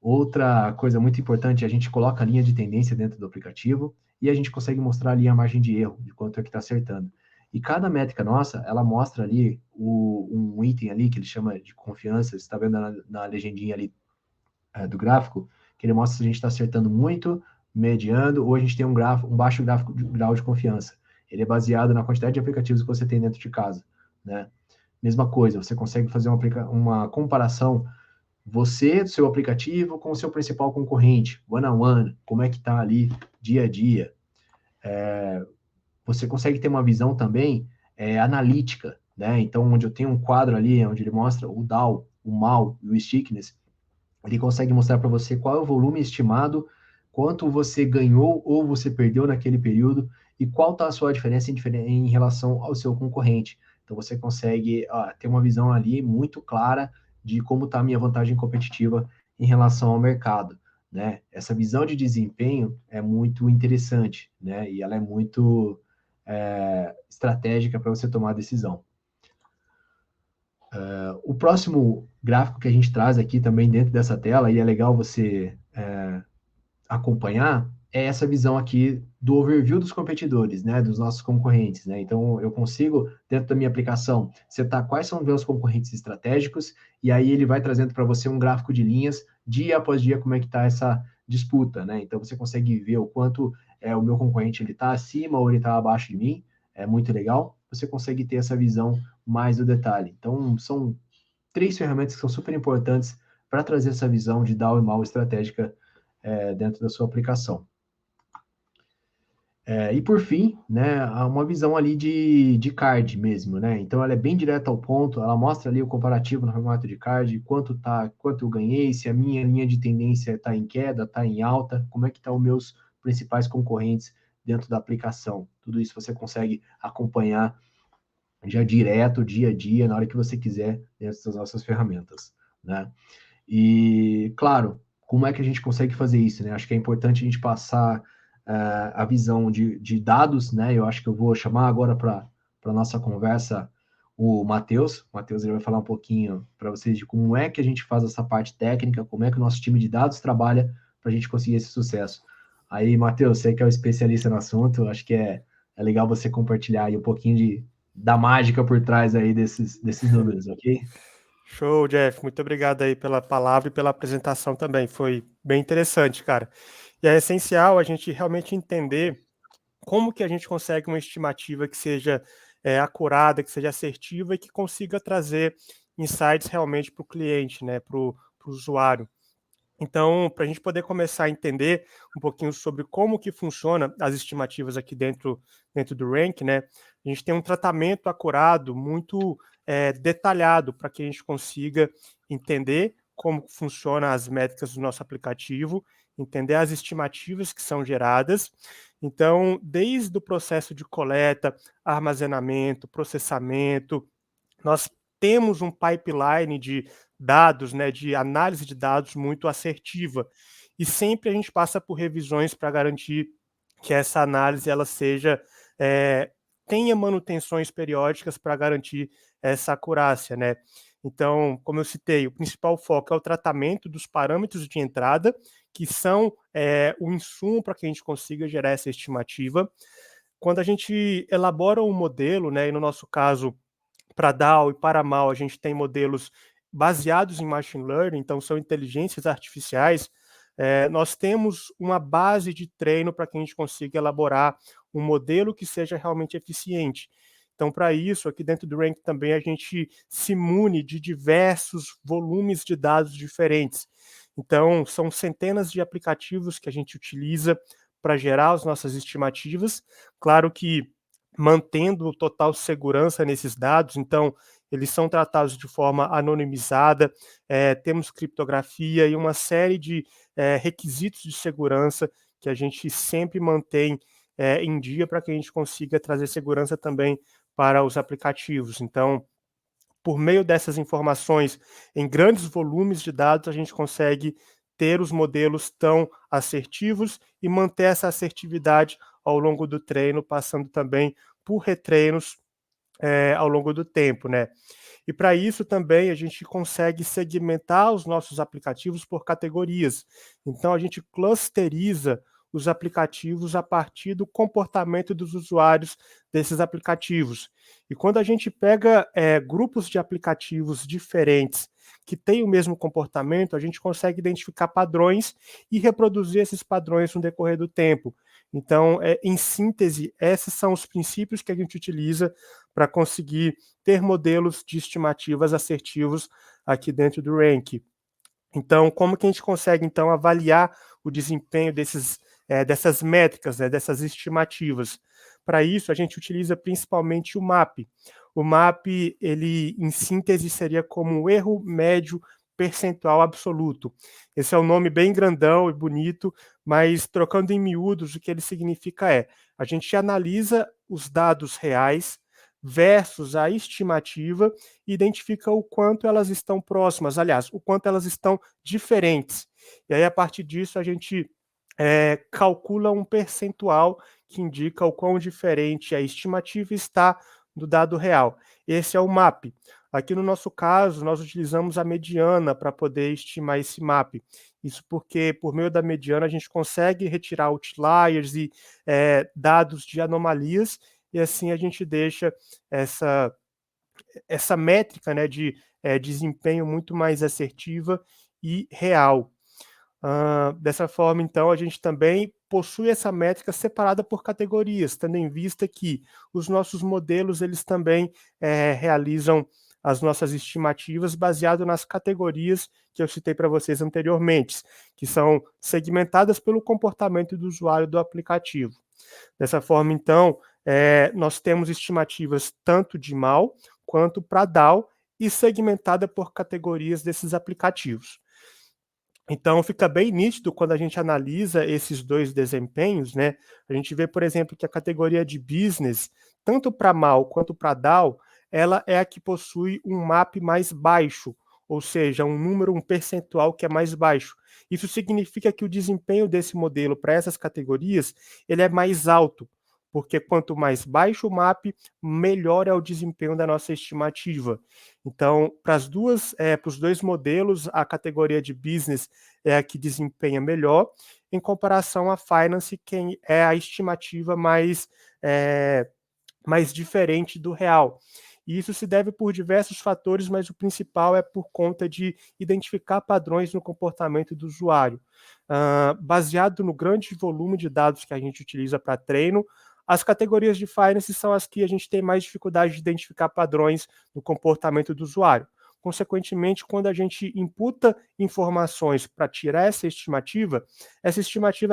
Outra coisa muito importante, a gente coloca a linha de tendência dentro do aplicativo e a gente consegue mostrar ali a margem de erro, de quanto é que está acertando. E cada métrica nossa, ela mostra ali um item ali que ele chama de confiança, você está vendo na legendinha ali do gráfico, que ele mostra se a gente está acertando muito, mediando, ou a gente tem um baixo grau de confiança. Ele é baseado na quantidade de aplicativos que você tem dentro de casa, né? Mesma coisa, você consegue fazer uma comparação você, seu aplicativo, com o seu principal concorrente, one-on-one, como é que está ali dia a dia. Você consegue ter uma visão também analítica, né? Então, onde eu tenho um quadro ali, onde ele mostra o DAO, o MAU e o Stickiness, ele consegue mostrar para você qual é o volume estimado, quanto você ganhou ou você perdeu naquele período e qual está a sua diferença em relação ao seu concorrente. Então você consegue ter uma visão ali muito clara de como está a minha vantagem competitiva em relação ao mercado, né? Essa visão de desempenho é muito interessante, né? E ela é muito estratégica para você tomar a decisão. O próximo gráfico que a gente traz aqui também dentro dessa tela, e é legal você acompanhar, é essa visão aqui do overview dos competidores, né, dos nossos concorrentes, né? Então, eu consigo, dentro da minha aplicação, setar quais são os meus concorrentes estratégicos, e aí ele vai trazendo para você um gráfico de linhas, dia após dia, como é que está essa disputa, né? Então, você consegue ver o quanto o meu concorrente ele está acima ou ele está abaixo de mim, é muito legal. Você consegue ter essa visão mais do detalhe. Então, são 3 ferramentas que são super importantes para trazer essa visão de DAO e MAU estratégica dentro da sua aplicação. E por fim, né, há uma visão ali de card mesmo, né? Então ela é bem direta ao ponto, ela mostra ali o comparativo no formato de card, quanto eu ganhei, se a minha linha de tendência está em queda, está em alta, como é que estão os meus principais concorrentes dentro da aplicação. Tudo isso você consegue acompanhar já direto, dia a dia, na hora que você quiser, dentro das nossas ferramentas, né? E, claro, como é que a gente consegue fazer isso, né? Acho que é importante a gente passar a visão de dados, né? Eu acho que eu vou chamar agora para a nossa conversa o Matheus. O Matheus ele vai falar um pouquinho para vocês de como é que a gente faz essa parte técnica, como é que o nosso time de dados trabalha para a gente conseguir esse sucesso. Aí, Matheus, você que é o especialista no assunto, acho que é legal você compartilhar aí um pouquinho da mágica por trás aí desses números, ok? Show, Jeff. Muito obrigado aí pela palavra e pela apresentação também. Foi bem interessante, cara. E é essencial a gente realmente entender como que a gente consegue uma estimativa que seja acurada, que seja assertiva e que consiga trazer insights realmente para o cliente, né, para o usuário. Então, para a gente poder começar a entender um pouquinho sobre como que funciona as estimativas aqui dentro do Rank, né? A gente tem um tratamento acurado, muito detalhado, para que a gente consiga entender como funcionam as métricas do nosso aplicativo, entender as estimativas que são geradas. Então, desde o processo de coleta, armazenamento, processamento, nós temos um pipeline de dados, né, de análise de dados muito assertiva. E sempre a gente passa por revisões para garantir que essa análise ela seja tenha manutenções periódicas para garantir essa acurácia, né? Então, como eu citei, o principal foco é o tratamento dos parâmetros de entrada, que são o insumo para que a gente consiga gerar essa estimativa. Quando a gente elabora um modelo, né, e no nosso caso para DAO e para MAU, a gente tem modelos baseados em machine learning, então são inteligências artificiais. Nós temos uma base de treino para que a gente consiga elaborar um modelo que seja realmente eficiente. Então, para isso, aqui dentro do Rank também a gente se mune de diversos volumes de dados diferentes. Então, são centenas de aplicativos que a gente utiliza para gerar as nossas estimativas. Claro que mantendo total segurança nesses dados, então eles são tratados de forma anonimizada, temos criptografia e uma série de requisitos de segurança que a gente sempre mantém em dia para que a gente consiga trazer segurança também para os aplicativos. Então, por meio dessas informações em grandes volumes de dados, a gente consegue ter os modelos tão assertivos e manter essa assertividade ao longo do treino, passando também por retreinos ao longo do tempo, né? E para isso também a gente consegue segmentar os nossos aplicativos por categorias. Então a gente clusteriza os aplicativos a partir do comportamento dos usuários desses aplicativos. E quando a gente pega grupos de aplicativos diferentes que têm o mesmo comportamento, a gente consegue identificar padrões e reproduzir esses padrões no decorrer do tempo. Então, em síntese, esses são os princípios que a gente utiliza para conseguir ter modelos de estimativas assertivos aqui dentro do Rank. Então, como que a gente consegue, então, avaliar o desempenho dessas métricas, né, dessas estimativas? Para isso, a gente utiliza principalmente o MAP. O MAP, ele, em síntese, seria como um erro médio percentual absoluto. Esse é um nome bem grandão e bonito, mas trocando em miúdos, o que ele significa a gente analisa os dados reais versus a estimativa e identifica o quanto elas estão próximas, aliás, o quanto elas estão diferentes. E aí, a partir disso, a gente calcula um percentual que indica o quão diferente a estimativa está do dado real. Esse é o MAP. Aqui no nosso caso, nós utilizamos a mediana para poder estimar esse MAP. Isso porque, por meio da mediana, a gente consegue retirar outliers e dados de anomalias, e assim a gente deixa essa métrica, né, de desempenho muito mais assertiva e real. Dessa forma, então, a gente também possui essa métrica separada por categorias, tendo em vista que os nossos modelos, eles também realizam as nossas estimativas baseado nas categorias que eu citei para vocês anteriormente, que são segmentadas pelo comportamento do usuário do aplicativo. Dessa forma, então, nós temos estimativas tanto de mal quanto para DAO e segmentada por categorias desses aplicativos. Então, fica bem nítido quando a gente analisa esses dois desempenhos, né? A gente vê, por exemplo, que a categoria de business, tanto para mal quanto para DAO, ela é a que possui um MAP mais baixo, ou seja, um percentual que é mais baixo. Isso significa que o desempenho desse modelo para essas categorias, ele é mais alto, porque quanto mais baixo o MAP, melhor é o desempenho da nossa estimativa. Então, para os dois modelos, a categoria de business é a que desempenha melhor, em comparação à finance, que é a estimativa mais diferente do real. E isso se deve por diversos fatores, mas o principal é por conta de identificar padrões no comportamento do usuário. Baseado no grande volume de dados que a gente utiliza para treino, as categorias de finance são as que a gente tem mais dificuldade de identificar padrões no comportamento do usuário. Consequentemente, quando a gente imputa informações para tirar essa estimativa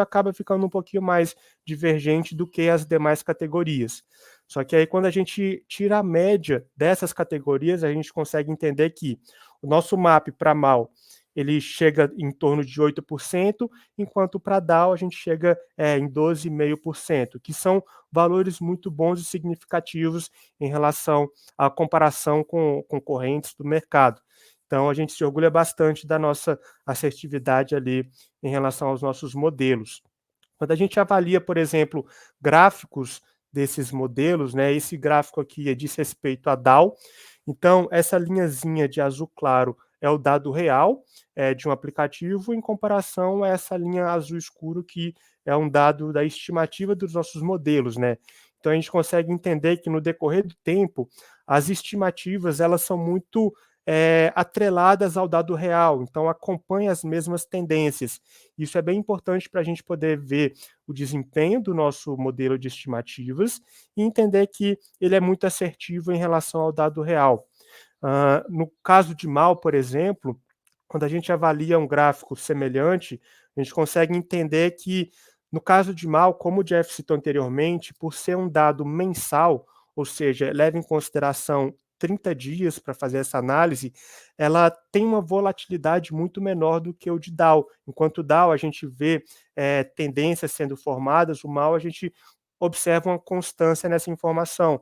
acaba ficando um pouquinho mais divergente do que as demais categorias. Só que aí, quando a gente tira a média dessas categorias, a gente consegue entender que o nosso MAP para mal ele chega em torno de 8%, enquanto para DAO a gente chega em 12,5%, que são valores muito bons e significativos em relação à comparação com concorrentes do mercado. Então, a gente se orgulha bastante da nossa assertividade ali em relação aos nossos modelos. Quando a gente avalia, por exemplo, gráficos desses modelos, né, esse gráfico aqui diz respeito a DAO, então essa linhazinha de azul claro é o dado real de um aplicativo, em comparação a essa linha azul escuro, que é um dado da estimativa dos nossos modelos, né? Então a gente consegue entender que no decorrer do tempo, as estimativas elas são muito atreladas ao dado real, então acompanha as mesmas tendências. Isso é bem importante para a gente poder ver o desempenho do nosso modelo de estimativas e entender que ele é muito assertivo em relação ao dado real. No caso de mal, por exemplo, quando a gente avalia um gráfico semelhante, a gente consegue entender que, no caso de mal, como o Jeff citou anteriormente, por ser um dado mensal, ou seja, leva em consideração 30 dias para fazer essa análise, ela tem uma volatilidade muito menor do que o de DAO. Enquanto o DAO a gente vê tendências sendo formadas, o mal a gente observa uma constância nessa informação.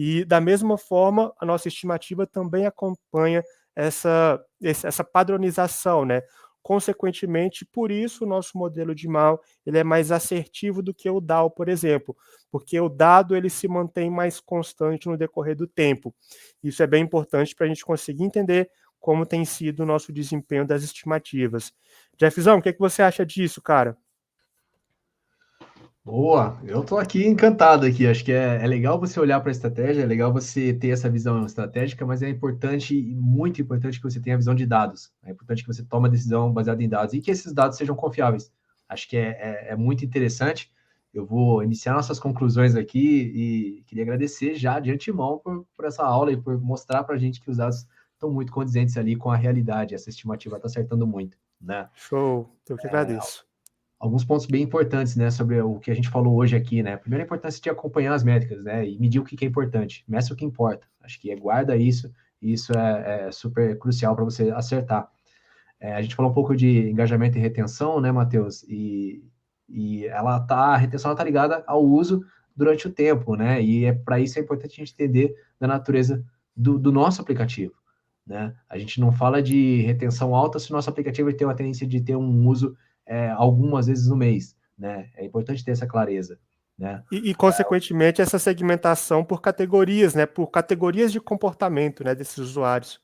E, da mesma forma, a nossa estimativa também acompanha essa padronização, né? Consequentemente, por isso, o nosso modelo de mal ele é mais assertivo do que o DAO, por exemplo, porque o dado ele se mantém mais constante no decorrer do tempo. Isso é bem importante para a gente conseguir entender como tem sido o nosso desempenho das estimativas. Jeffzão, o que você acha disso, cara? Boa, eu estou aqui encantado aqui. Acho que é legal você olhar para a estratégia, é legal você ter essa visão estratégica, mas é importante e muito importante que você tenha a visão de dados. É importante que você tome a decisão baseada em dados e que esses dados sejam confiáveis. Acho que é muito interessante. Eu vou iniciar nossas conclusões aqui e queria agradecer já de antemão por essa aula e por mostrar para a gente que os dados estão muito condizentes ali com a realidade. Essa estimativa está acertando muito, né? Show, eu que agradeço. Alguns pontos bem importantes, né, sobre o que a gente falou hoje aqui, né? Primeiro, a importância de acompanhar as métricas, né, e medir o que é importante. Meça o que importa. Acho que guarda isso, e isso é super crucial para você acertar. A gente falou um pouco de engajamento e retenção, né, Matheus? E a retenção está ligada ao uso durante o tempo, né? E para isso é importante a gente entender da natureza do nosso aplicativo, né? A gente não fala de retenção alta se o nosso aplicativo tem uma tendência de ter um uso algumas vezes no mês, né? É importante ter essa clareza, né? Consequentemente, essa segmentação por categorias, né? Por categorias de comportamento, né? Desses usuários.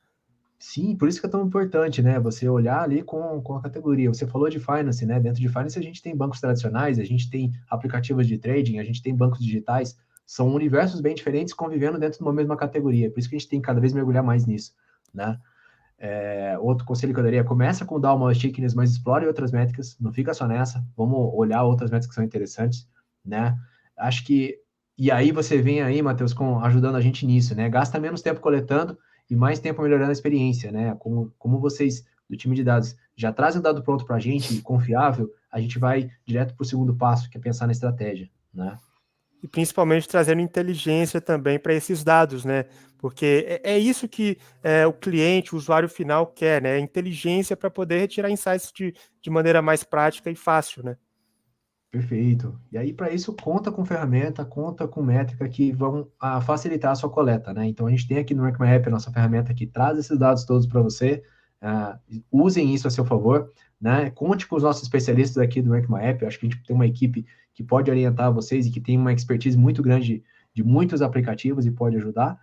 Sim, por isso que é tão importante, né? Você olhar ali com a categoria. Você falou de finance, né? Dentro de finance a gente tem bancos tradicionais, a gente tem aplicativos de trading, a gente tem bancos digitais. São universos bem diferentes convivendo dentro de uma mesma categoria. Por isso que a gente tem que cada vez mergulhar mais nisso, né? Outro conselho que eu daria, começa com dar uma stickiness, mas explore outras métricas, não fica só nessa, vamos olhar outras métricas que são interessantes, né? Acho que, e aí você vem aí, Matheus, ajudando a gente nisso, né? Gasta menos tempo coletando e mais tempo melhorando a experiência, né? Como vocês do time de dados já trazem o dado pronto para a gente, confiável, a gente vai direto para o segundo passo, que é pensar na estratégia, né? E principalmente trazendo inteligência também para esses dados, né? Porque é isso que o cliente, o usuário final quer, né? Inteligência para poder retirar insights de maneira mais prática e fácil, né? Perfeito. E aí, para isso, conta com ferramenta, conta com métrica que vão facilitar a sua coleta, né? Então, a gente tem aqui no Rank My App a nossa ferramenta que traz esses dados todos para você. Usem isso a seu favor, né? Conte com os nossos especialistas aqui do Rank My App. Eu acho que a gente tem uma equipe que pode orientar vocês e que tem uma expertise muito grande de muitos aplicativos e pode ajudar.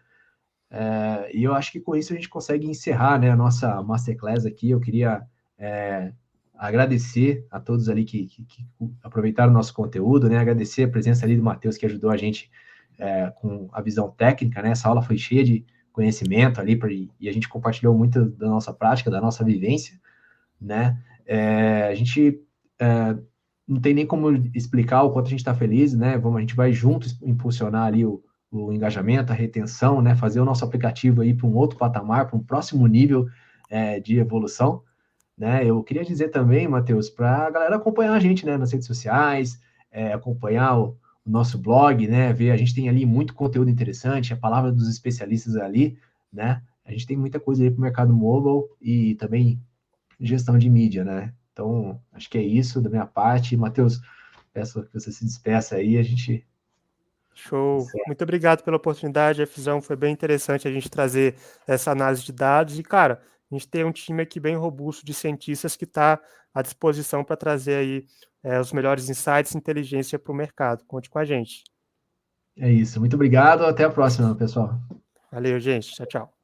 E eu acho que com isso a gente consegue encerrar, né, a nossa Masterclass aqui. Eu queria agradecer a todos ali que aproveitaram o nosso conteúdo, né? Agradecer a presença ali do Matheus, que ajudou a gente com a visão técnica, né? Essa aula foi cheia de conhecimento ali, e a gente compartilhou muito da nossa prática, da nossa vivência, né? A gente não tem nem como explicar o quanto a gente está feliz, né? A gente vai juntos impulsionar ali o engajamento, a retenção, né? Fazer o nosso aplicativo aí para um outro patamar, para um próximo nível de evolução, né? Eu queria dizer também, Matheus, para a galera acompanhar a gente, né, nas redes sociais, acompanhar o nosso blog, né? Ver, a gente tem ali muito conteúdo interessante, a palavra dos especialistas ali, né? A gente tem muita coisa aí para o mercado mobile e também gestão de mídia, né? Então, acho que é isso da minha parte. Matheus, peço que você se despeça aí, a gente Show. encerra. Muito obrigado pela oportunidade, Jefizão. Foi bem interessante a gente trazer essa análise de dados. E, cara, a gente tem um time aqui bem robusto de cientistas que está à disposição para trazer aí os melhores insights e inteligência para o mercado. Conte com a gente. É isso. Muito obrigado. Até a próxima, pessoal. Valeu, gente. Tchau, tchau.